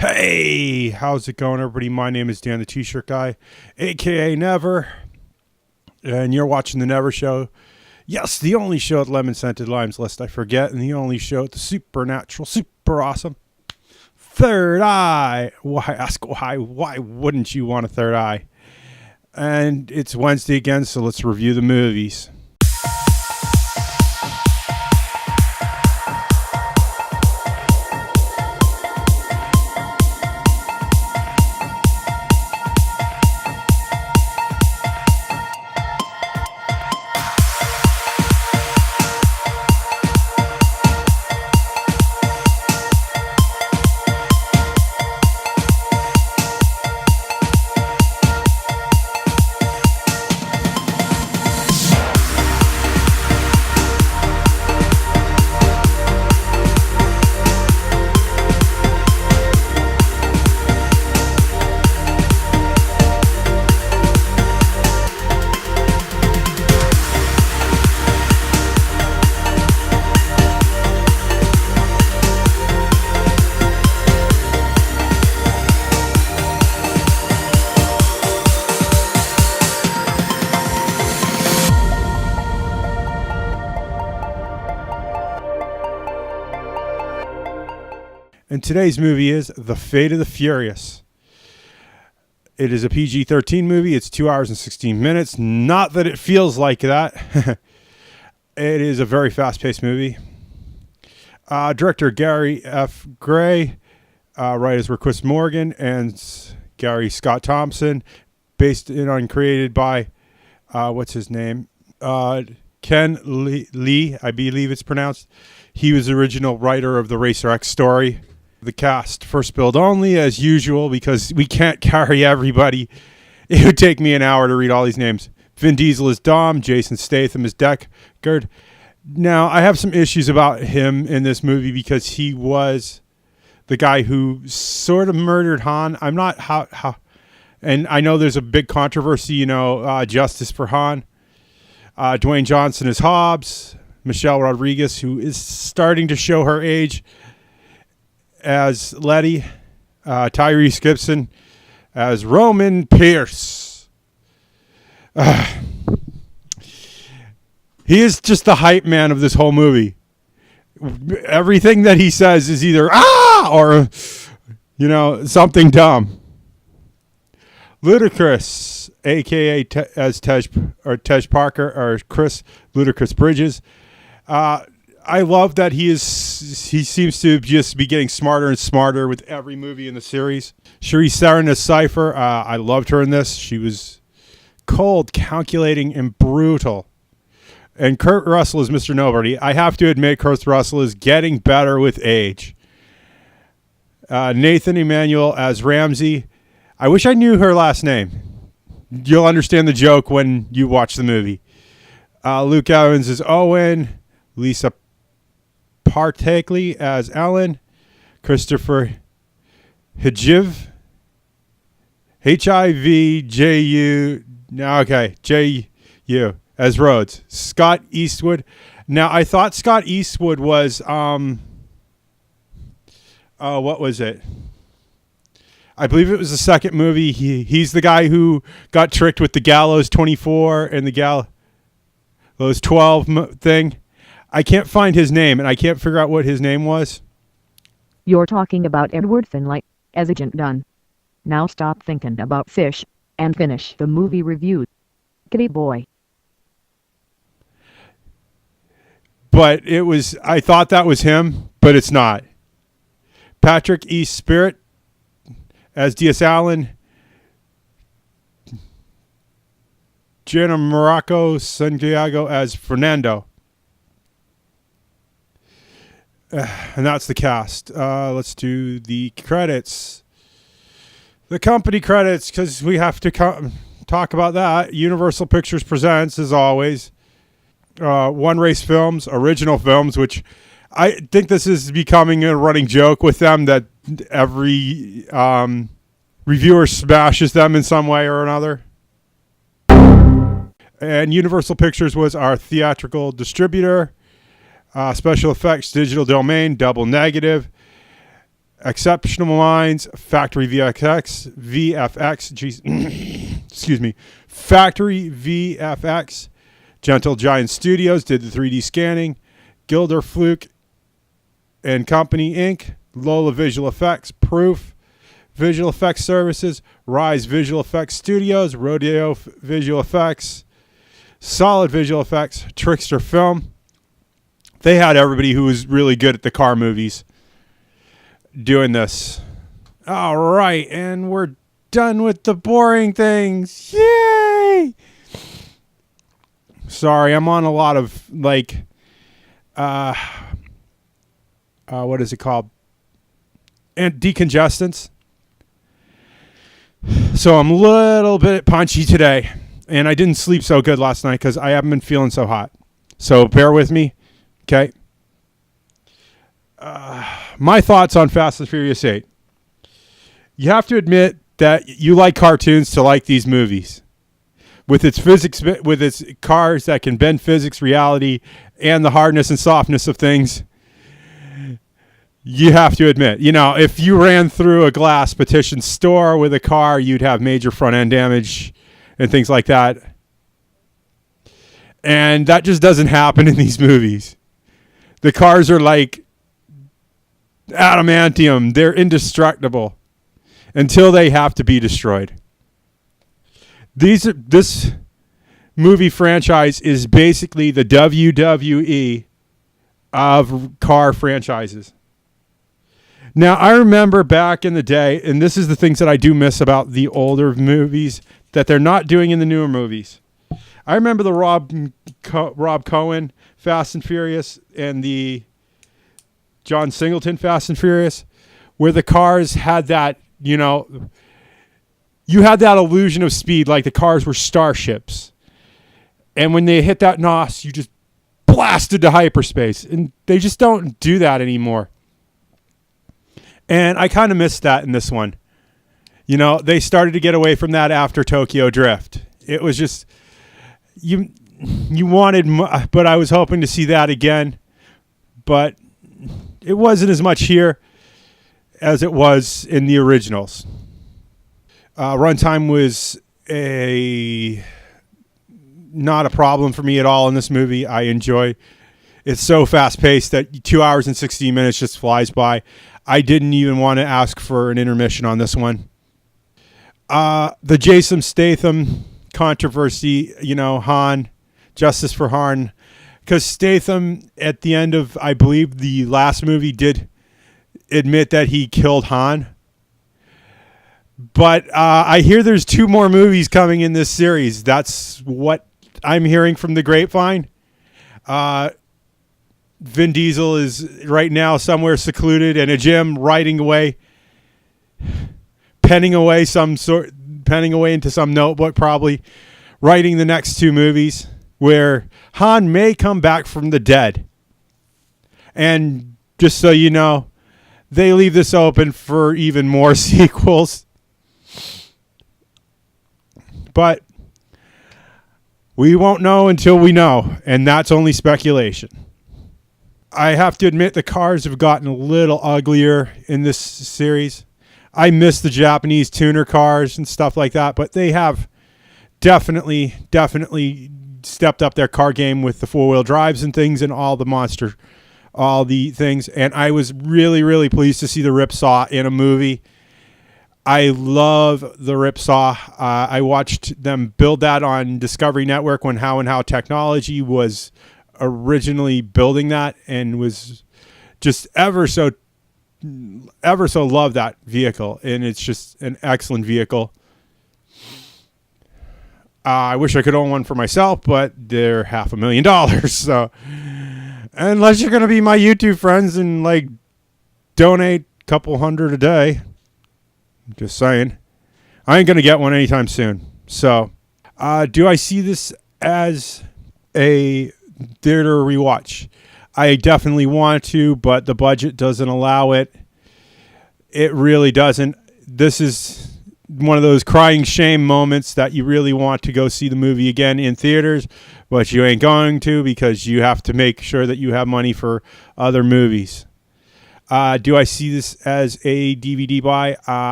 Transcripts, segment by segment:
Hey, how's it going, everybody? My name is Dan the T-Shirt Guy, aka Never, and you're watching The Never Show. Yes, the only show at Lemon Scented Limes, lest I forget, and the only show at the supernatural, super awesome Third Eye. Why wouldn't you want a third eye? And it's Wednesday again, so let's review the movies. And today's movie is The Fate of the Furious. It is a PG-13 movie. It's 2 hours and 16 minutes. Not that it feels like that. It is a very fast-paced movie. Director Gary F. Gray. Writers were Chris Morgan and Gary Scott Thompson. Based on created by, what's his name? Ken Lee, I believe it's pronounced. He was the original writer of the Racer X story. The cast, first build only, as usual, because we can't carry everybody. It would take me an hour to read all these names. Vin Diesel is Dom. Jason Statham is Deckard. Now, I have some issues about him in this movie because he was the guy who sort of murdered Han. I'm not how, and I know there's a big controversy, justice for Han. Dwayne Johnson is Hobbs. Michelle Rodriguez, who is starting to show her age, as Letty. Tyrese Gibson as Roman Pierce. He is just the hype man of this whole movie. Everything that he says is either or something dumb. Ludacris, aka as Tej Parker, or Chris Ludacris Bridges. I love that he seems to just be getting smarter and smarter with every movie in the series. Charisse Theron as Cypher. I loved her in this. She was cold, calculating, and brutal. And Kurt Russell is Mr. Nobody. I have to admit, Kurt Russell is getting better with age. Nathan Emmanuel as Ramsey. I wish I knew her last name. You'll understand the joke when you watch the movie. Luke Evans as Owen. Lisa Partakely as Ellen. Christopher Hijiv. Hivju. J-U as Rhodes. Scott Eastwood. Now, I thought Scott Eastwood was, what was it? I believe it was the second movie. He's the guy who got tricked with the Gallows 24 and the Gallows 12 thing. I can't find his name, and I can't figure out what his name was. You're talking about Edward Finlay, as Agent Dunn. Now stop thinking about fish, and finish the movie review. Kitty boy. But I thought that was him, but it's not. Patrick E. Spirit as D.S. Allen. Jenna Morocco Santiago as Fernando. And that's the cast. Let's do the credits. The company credits, because we have to talk about that. Universal Pictures presents, as always. One Race Films, original films, which I think this is becoming a running joke with them, that every reviewer smashes them in some way or another. And Universal Pictures was our theatrical distributor. Special effects, Digital Domain, Double Negative. Exceptional Minds, Factory geez, excuse me, Factory VFX, Gentle Giant Studios did the 3D scanning, Gilder Fluke and Company Inc., Lola Visual Effects, Proof Visual Effects Services, Rise Visual Effects Studios, Rodeo Visual Effects, Solid Visual Effects, Trickster Film. They had everybody who was really good at the car movies doing this. All right, and we're done with the boring things. Yay! Sorry, I'm on a lot of what is it called? And decongestants. So I'm a little bit punchy today, and I didn't sleep so good last night because I haven't been feeling so hot. So bear with me, okay? My thoughts on Fast and Furious 8. You have to admit that you like cartoons to like these movies. With its physics, with its cars that can bend physics, reality, and the hardness and softness of things, you have to admit, if you ran through a glass partition store with a car, you'd have major front end damage and things like that. And that just doesn't happen in these movies. The cars are like adamantium. They're indestructible until they have to be destroyed. This movie franchise is basically the WWE of car franchises. Now, I remember back in the day, and this is the things that I do miss about the older movies that they're not doing in the newer movies. I remember the Rob Cohen Fast and Furious and the John Singleton Fast and Furious, where the cars had that, you had that illusion of speed, like the cars were starships. And when they hit that NOS, you just blasted to hyperspace. And they just don't do that anymore. And I kind of missed that in this one. They started to get away from that after Tokyo Drift. It was just, you wanted, but I was hoping to see that again. But it wasn't as much here as it was in the originals. Runtime was not a problem for me at all in this movie. I enjoy. It's so fast paced that 2 hours and 16 minutes just flies by. I didn't even want to ask for an intermission on this one. The Jason Statham controversy, Han, justice for Han, because Statham at the end of, I believe, the last movie did admit that he killed Han. But I hear there's 2 more movies coming in this series. That's what I'm hearing from the grapevine. Vin Diesel is right now somewhere secluded in a gym, penning away into some notebook, probably writing the next 2 movies, where Han may come back from the dead. And just so you know, they leave this open for even more sequels. But we won't know until we know, and that's only speculation. I have to admit the cars have gotten a little uglier in this series. I miss the Japanese tuner cars and stuff like that, but they have definitely stepped up their car game with the 4-wheel drives and things and all the things. And I was really, really pleased to see the Ripsaw in a movie. I love the Ripsaw. I watched them build that on Discovery Network when How Technology was originally building that, and was just ever so love that vehicle, and it's just an excellent vehicle. I wish I could own one for myself, but they're $500,000. So unless you're going to be my YouTube friends and donate a couple $100 a day, just saying, I ain't going to get one anytime soon. So do I see this as a theater rewatch? I definitely want to, but the budget doesn't allow it. It really doesn't. This is one of those crying shame moments that you really want to go see the movie again in theaters, but you ain't going to because you have to make sure that you have money for other movies. Do I see this as a DVD buy?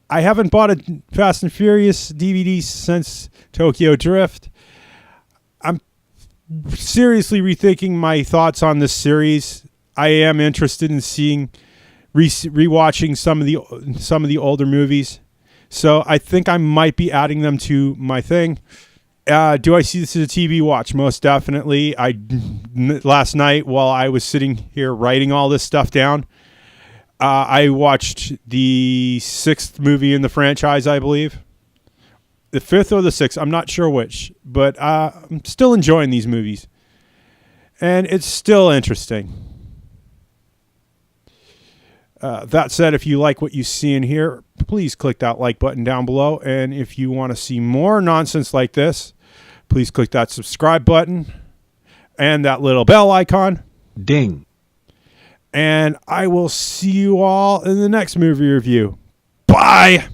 I haven't bought a Fast and Furious DVD since Tokyo Drift. I'm seriously rethinking my thoughts on this series. I am interested in seeing rewatching some of the older movies. So I think I might be adding them to my thing. Do I see this as a TV watch? Most definitely. Last night while I was sitting here writing all this stuff down, I watched the 6th movie in the franchise, I believe. The 5th or the 6th, I'm not sure which, but I'm still enjoying these movies. And it's still interesting. That said, if you like what you see in here, please click that like button down below. And if you want to see more nonsense like this, please click that subscribe button and that little bell icon. Ding. And I will see you all in the next movie review. Bye!